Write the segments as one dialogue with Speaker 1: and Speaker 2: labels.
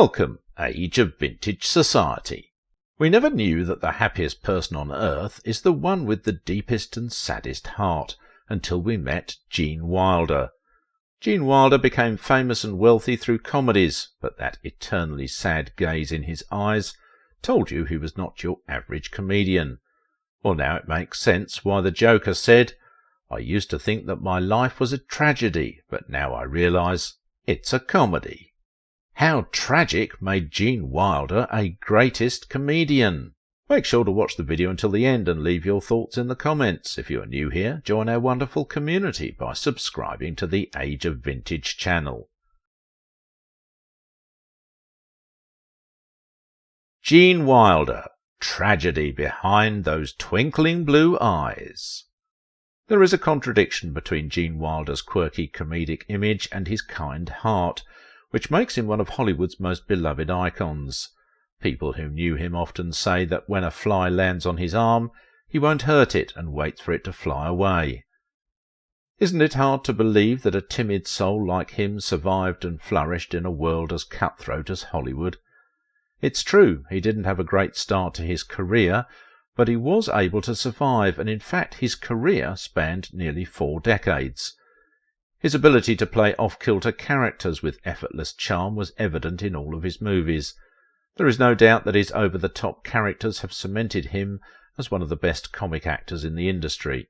Speaker 1: Welcome, age of vintage society. We never knew that the happiest person on earth is the one with the deepest and saddest heart, until we met Gene Wilder. Gene Wilder became famous and wealthy through comedies, but that eternally sad gaze in his eyes told you he was not your average comedian. Well, now it makes sense why the Joker said, "I used to think that my life was a tragedy, but now I realise it's a comedy." How tragic made Gene Wilder a greatest comedian? Make sure to watch the video until the end and leave your thoughts in the comments. If you are new here, join our wonderful community by subscribing to the Age of Vintage channel. Gene Wilder, tragedy behind those twinkling blue eyes. There is a contradiction between Gene Wilder's quirky comedic image and his kind heart, which makes him one of Hollywood's most beloved icons. People who knew him often say that when a fly lands on his arm, he won't hurt it and waits for it to fly away. Isn't it hard to believe that a timid soul like him survived and flourished in a world as cutthroat as Hollywood? It's true, he didn't have a great start to his career, but he was able to survive, and in fact his career spanned nearly 4 decades. His ability to play off-kilter characters with effortless charm was evident in all of his movies. There is no doubt that his over-the-top characters have cemented him as one of the best comic actors in the industry.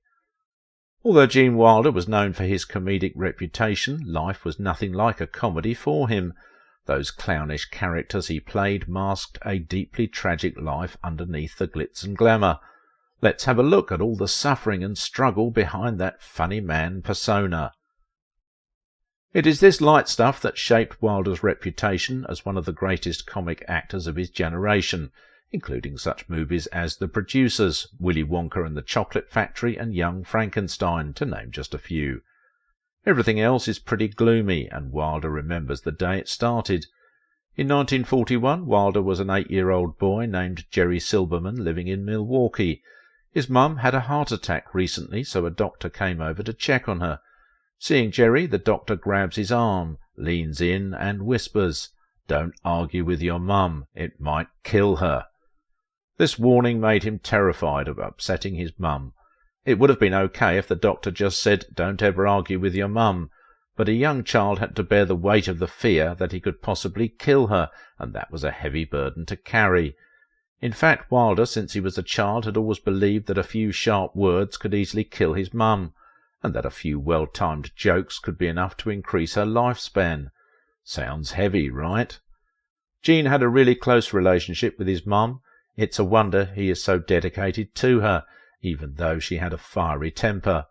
Speaker 1: Although Gene Wilder was known for his comedic reputation, life was nothing like a comedy for him. Those clownish characters he played masked a deeply tragic life underneath the glitz and glamour. Let's have a look at all the suffering and struggle behind that funny man persona. It is this light stuff that shaped Wilder's reputation as one of the greatest comic actors of his generation, including such movies as The Producers, Willy Wonka and the Chocolate Factory, and Young Frankenstein, to name just a few. Everything else is pretty gloomy, and Wilder remembers the day it started. In 1941, Wilder was an 8-year-old boy named Jerry Silberman living in Milwaukee. His mum had a heart attack recently, so a doctor came over to check on her. Seeing Jerry, the doctor grabs his arm, leans in and whispers, "Don't argue with your mum, it might kill her." This warning made him terrified of upsetting his mum. It would have been okay if the doctor just said, "Don't ever argue with your mum," but a young child had to bear the weight of the fear that he could possibly kill her, and that was a heavy burden to carry. In fact, Wilder, since he was a child, had always believed that a few sharp words could easily kill his mum, and that a few well-timed jokes could be enough to increase her lifespan. Sounds heavy, right? Gene had a really close relationship with his mum. It's a wonder he is so dedicated to her, even though she had a fiery temper.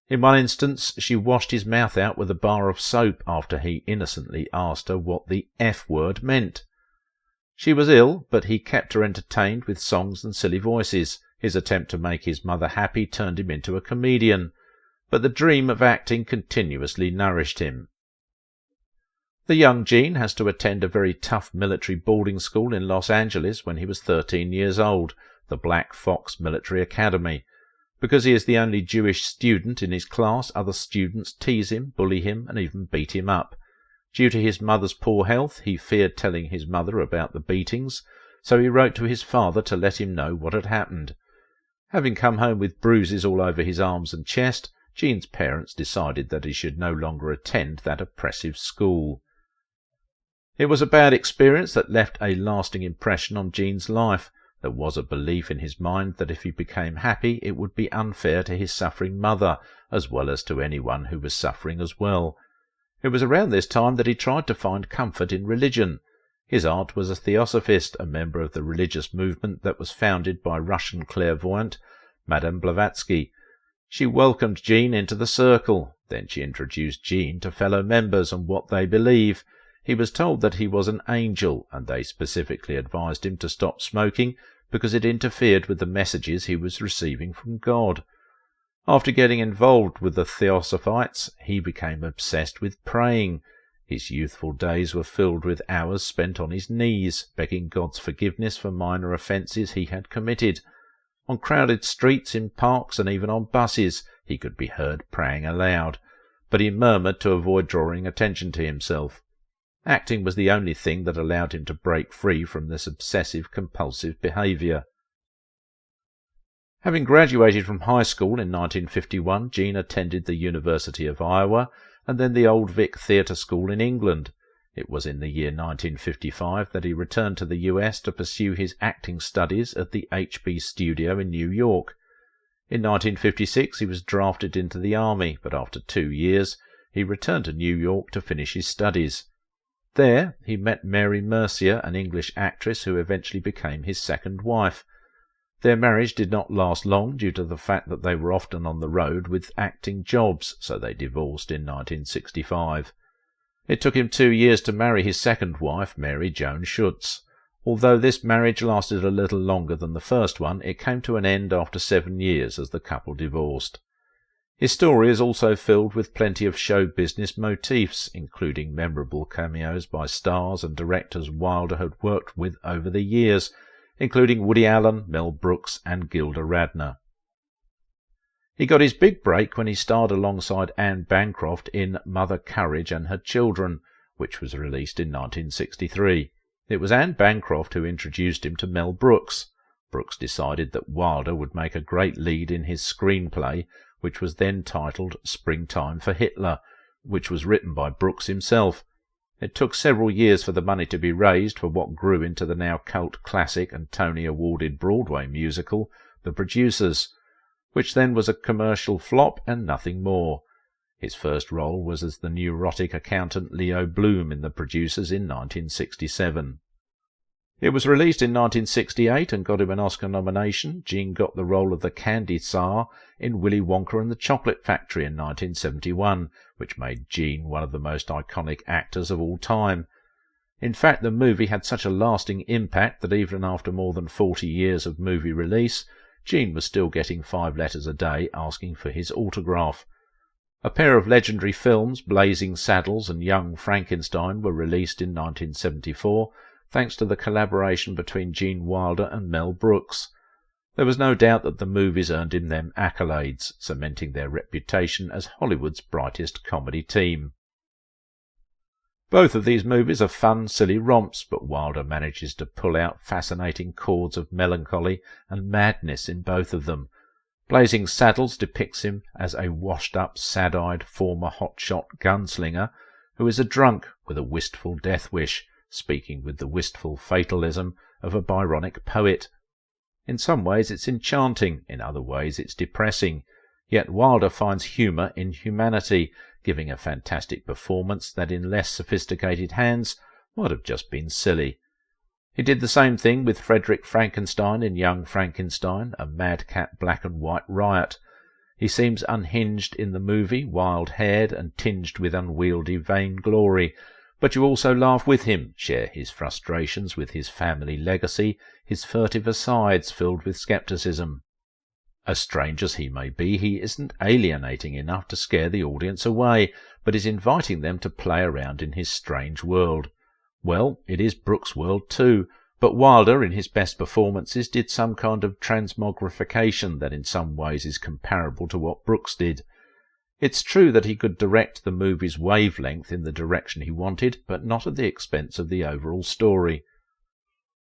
Speaker 1: In one instance, she washed his mouth out with a bar of soap after he innocently asked her what the F word meant. She was ill, but he kept her entertained with songs and silly voices. His attempt to make his mother happy turned him into a comedian, but the dream of acting continuously nourished him. The young Gene has to attend a very tough military boarding school in Los Angeles when he was 13 years old, the Black Fox Military Academy. Because he is the only Jewish student in his class, other students tease him, bully him, and even beat him up. Due to his mother's poor health, he feared telling his mother about the beatings, so he wrote to his father to let him know what had happened. Having come home with bruises all over his arms and chest, Gene's parents decided that he should no longer attend that oppressive school. It was a bad experience that left a lasting impression on Gene's life. There was a belief in his mind that if he became happy, it would be unfair to his suffering mother, as well as to anyone who was suffering as well. It was around this time that he tried to find comfort in religion. His aunt was a theosophist, a member of the religious movement that was founded by Russian clairvoyant Madame Blavatsky. She welcomed Gene into the circle. Then she introduced Gene to fellow members and what they believe. He was told that he was an angel, and they specifically advised him to stop smoking because it interfered with the messages he was receiving from God. After getting involved with the Theosophites, he became obsessed with praying. His youthful days were filled with hours spent on his knees, begging God's forgiveness for minor offences he had committed. On crowded streets, in parks, and even on buses, he could be heard praying aloud, but he murmured to avoid drawing attention to himself. Acting was the only thing that allowed him to break free from this obsessive-compulsive behaviour. Having graduated from high school in 1951, Gene attended the University of Iowa and then the Old Vic Theatre School in England. It was in the year 1955 that he returned to the US to pursue his acting studies at the HB Studio in New York. In 1956 he was drafted into the Army, but after 2 years he returned to New York to finish his studies. There he met Mary Mercier, an English actress who eventually became his second wife. Their marriage did not last long due to the fact that they were often on the road with acting jobs, so they divorced in 1965. It took him 2 years to marry his second wife, Mary Joan Schutz. Although this marriage lasted a little longer than the first one, it came to an end after 7 years as the couple divorced. His story is also filled with plenty of show business motifs, including memorable cameos by stars and directors Wilder had worked with over the years, including Woody Allen, Mel Brooks and Gilda Radner. He got his big break when he starred alongside Anne Bancroft in Mother Courage and Her Children, which was released in 1963. It was Anne Bancroft who introduced him to Mel Brooks. Brooks decided that Wilder would make a great lead in his screenplay, which was then titled Springtime for Hitler, which was written by Brooks himself. It took several years for the money to be raised for what grew into the now cult classic and Tony-awarded Broadway musical, The Producers, which then was a commercial flop and nothing more. His first role was as the neurotic accountant Leo Bloom in The Producers in 1967. It was released in 1968 and got him an Oscar nomination. Gene got the role of the Candy Tsar in Willy Wonka and the Chocolate Factory in 1971, which made Gene one of the most iconic actors of all time. In fact, the movie had such a lasting impact that even after more than 40 years of movie release, Gene was still getting 5 letters a day asking for his autograph. A pair of legendary films, Blazing Saddles and Young Frankenstein, were released in 1974, thanks to the collaboration between Gene Wilder and Mel Brooks. There was no doubt that the movies earned him them accolades, cementing their reputation as Hollywood's brightest comedy team. Both of these movies are fun, silly romps, but Wilder manages to pull out fascinating chords of melancholy and madness in both of them. Blazing Saddles depicts him as a washed-up, sad-eyed former hotshot gunslinger who is a drunk with a wistful death wish, speaking with the wistful fatalism of a Byronic poet. In some ways it's enchanting, in other ways it's depressing, yet Wilder finds humour in humanity, giving a fantastic performance that in less sophisticated hands might have just been silly. He did the same thing with Frederick Frankenstein in Young Frankenstein, a madcap black-and-white riot. He seems unhinged in the movie, wild-haired and tinged with unwieldy vainglory, but you also laugh with him, share his frustrations with his family legacy, his furtive asides filled with scepticism. As strange as he may be, he isn't alienating enough to scare the audience away, but is inviting them to play around in his strange world. Well, it is Brooks' world too, but Wilder, in his best performances, did some kind of transmogrification that in some ways is comparable to what Brooks did. It's true that he could direct the movie's wavelength in the direction he wanted, but not at the expense of the overall story.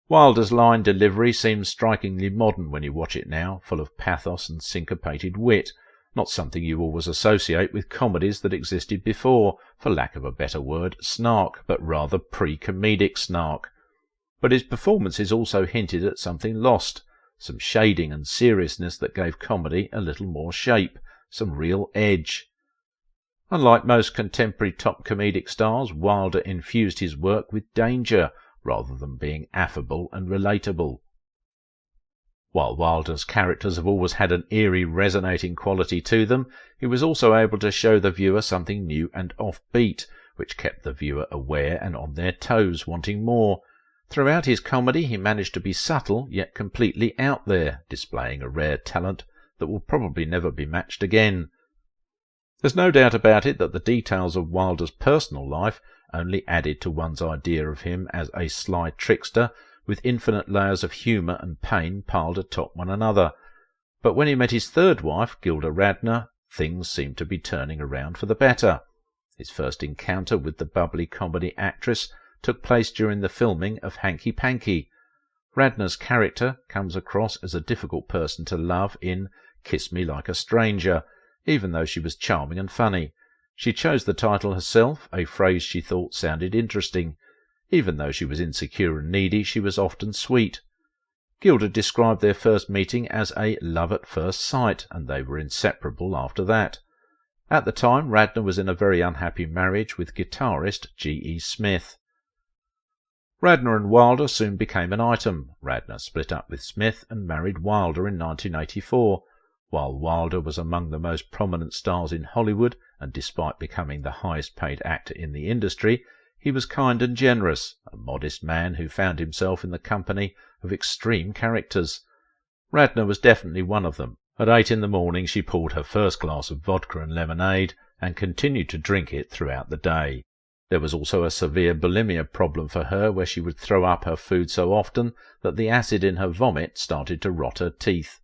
Speaker 1: Wilder's line delivery seems strikingly modern when you watch it now, full of pathos and syncopated wit, not something you always associate with comedies that existed before, for lack of a better word, snark, but rather pre-comedic snark. But his performances also hinted at something lost, some shading and seriousness that gave comedy a little more shape, some real edge. Unlike most contemporary top comedic stars, Wilder infused his work with danger, rather than being affable and relatable. While Wilder's characters have always had an eerie, resonating quality to them, he was also able to show the viewer something new and offbeat, which kept the viewer aware and on their toes, wanting more. Throughout his comedy he managed to be subtle, yet completely out there, displaying a rare talent that will probably never be matched again. There's no doubt about it that the details of Wilder's personal life only added to one's idea of him as a sly trickster with infinite layers of humour and pain piled atop one another. But when he met his third wife, Gilda Radner, things seemed to be turning around for the better. His first encounter with the bubbly comedy actress took place during the filming of Hanky Panky. Radnor's character comes across as a difficult person to love in Kiss Me Like a Stranger, even though she was charming and funny. She chose the title herself, a phrase she thought sounded interesting. Even though she was insecure and needy, she was often sweet. Gilda described their first meeting as a love at first sight, and they were inseparable after that. At the time, Radnor was in a very unhappy marriage with guitarist G.E. Smith. Radnor and Wilder soon became an item. Radnor split up with Smith and married Wilder in 1984. While Wilder was among the most prominent stars in Hollywood, and despite becoming the highest-paid actor in the industry, he was kind and generous, a modest man who found himself in the company of extreme characters. Radnor was definitely one of them. At 8 in the morning she poured her first glass of vodka and lemonade, and continued to drink it throughout the day. There was also a severe bulimia problem for her, where she would throw up her food so often that the acid in her vomit started to rot her teeth.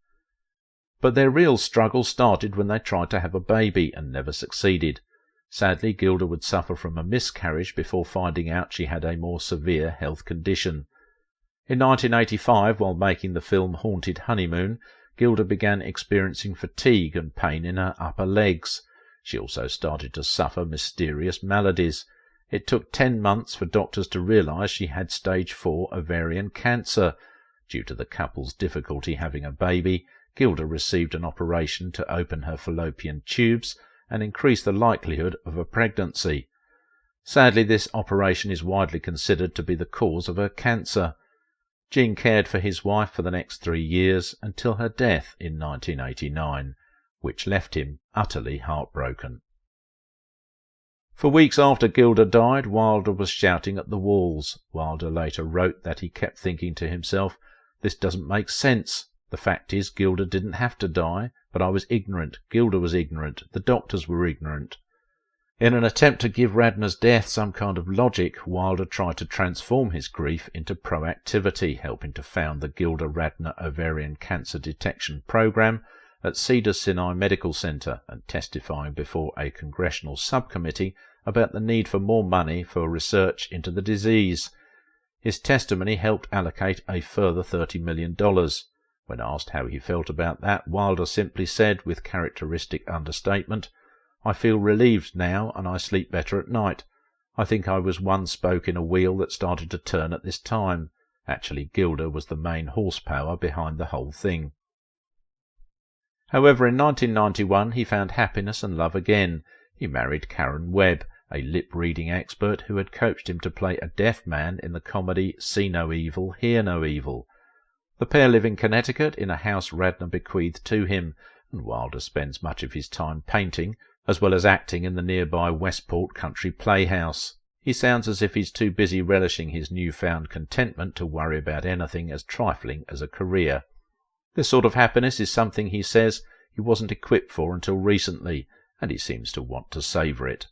Speaker 1: But their real struggle started when they tried to have a baby and never succeeded. Sadly, Gilda would suffer from a miscarriage before finding out she had a more severe health condition. In 1985, while making the film Haunted Honeymoon, Gilda began experiencing fatigue and pain in her upper legs. She also started to suffer mysterious maladies. It took 10 months for doctors to realize she had stage 4 ovarian cancer. Due to the couple's difficulty having a baby, Gilda received an operation to open her fallopian tubes and increase the likelihood of a pregnancy. Sadly, this operation is widely considered to be the cause of her cancer. Gene cared for his wife for the next 3 years until her death in 1989, which left him utterly heartbroken. For weeks after Gilda died, Wilder was shouting at the walls. Wilder later wrote that he kept thinking to himself, "This doesn't make sense. The fact is, Gilda didn't have to die, but I was ignorant, Gilda was ignorant, the doctors were ignorant." In an attempt to give Radnor's death some kind of logic, Wilder tried to transform his grief into proactivity, helping to found the Gilda Radnor Ovarian Cancer Detection Program at Cedars-Sinai Medical Center and testifying before a congressional subcommittee about the need for more money for research into the disease. His testimony helped allocate a further $30 million. When asked how he felt about that, Wilder simply said, with characteristic understatement, "I feel relieved now, and I sleep better at night. I think I was one spoke in a wheel that started to turn at this time." Actually, Gilda was the main horsepower behind the whole thing. However, in 1991 he found happiness and love again. He married Karen Webb, a lip-reading expert who had coached him to play a deaf man in the comedy See No Evil, Hear No Evil. The pair live in Connecticut in a house Radnor bequeathed to him, and Wilder spends much of his time painting, as well as acting in the nearby Westport Country Playhouse. He sounds as if he's too busy relishing his newfound contentment to worry about anything as trifling as a career. This sort of happiness is something, he says, he wasn't equipped for until recently, and he seems to want to savour it.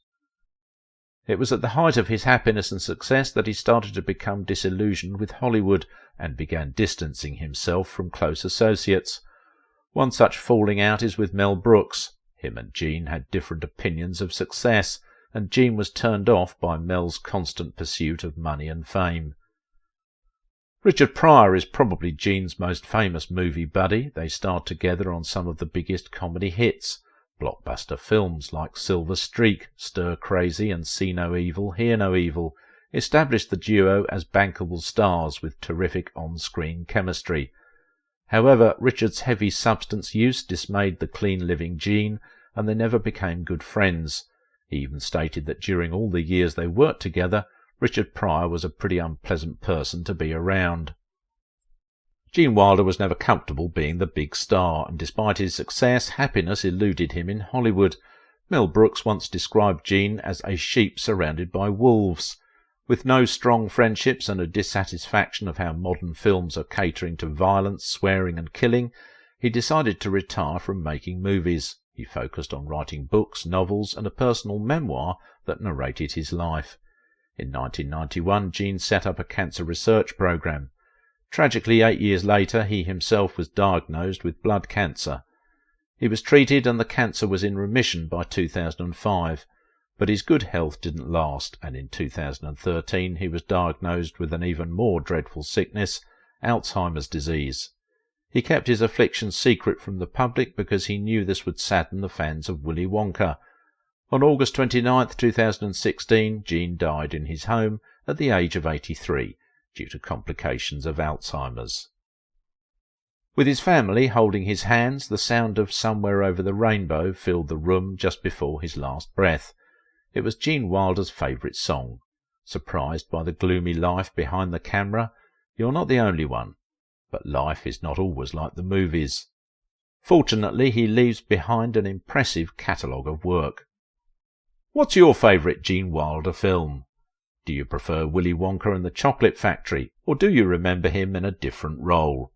Speaker 1: It was at the height of his happiness and success that he started to become disillusioned with Hollywood and began distancing himself from close associates. One such falling out is with Mel Brooks. Him and Gene had different opinions of success, and Gene was turned off by Mel's constant pursuit of money and fame. Richard Pryor is probably Gene's most famous movie buddy. They starred together on some of the biggest comedy hits. Blockbuster films like Silver Streak, Stir Crazy and See No Evil, Hear No Evil established the duo as bankable stars with terrific on-screen chemistry. However, Richard's heavy substance use dismayed the clean-living Gene, and they never became good friends. He even stated that during all the years they worked together, Richard Pryor was a pretty unpleasant person to be around. Gene Wilder was never comfortable being the big star, and despite his success, happiness eluded him in Hollywood. Mel Brooks once described Gene as a sheep surrounded by wolves. With no strong friendships and a dissatisfaction of how modern films are catering to violence, swearing and killing, he decided to retire from making movies. He focused on writing books, novels and a personal memoir that narrated his life. In 1991, Gene set up a cancer research program. Tragically, 8 years later, he himself was diagnosed with blood cancer. He was treated and the cancer was in remission by 2005. But his good health didn't last, and in 2013 he was diagnosed with an even more dreadful sickness, Alzheimer's disease. He kept his affliction secret from the public because he knew this would sadden the fans of Willy Wonka. On August 29, 2016, Gene died in his home at the age of 83 due to complications of Alzheimer's. With his family holding his hands, the sound of Somewhere Over the Rainbow filled the room just before his last breath. It was Gene Wilder's favourite song. Surprised by the gloomy life behind the camera? You're not the only one. But life is not always like the movies. Fortunately, he leaves behind an impressive catalogue of work. What's your favourite Gene Wilder film? Do you prefer Willy Wonka and the Chocolate Factory, or do you remember him in a different role?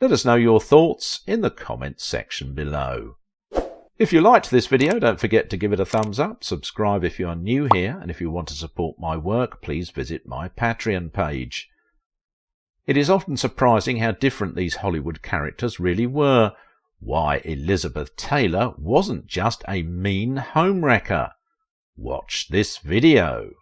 Speaker 1: Let us know your thoughts in the comments section below. If you liked this video, don't forget to give it a thumbs up, subscribe if you are new here, and if you want to support my work, please visit my Patreon page. It is often surprising how different these Hollywood characters really were. Why, Elizabeth Taylor wasn't just a mean homewrecker. Watch this video.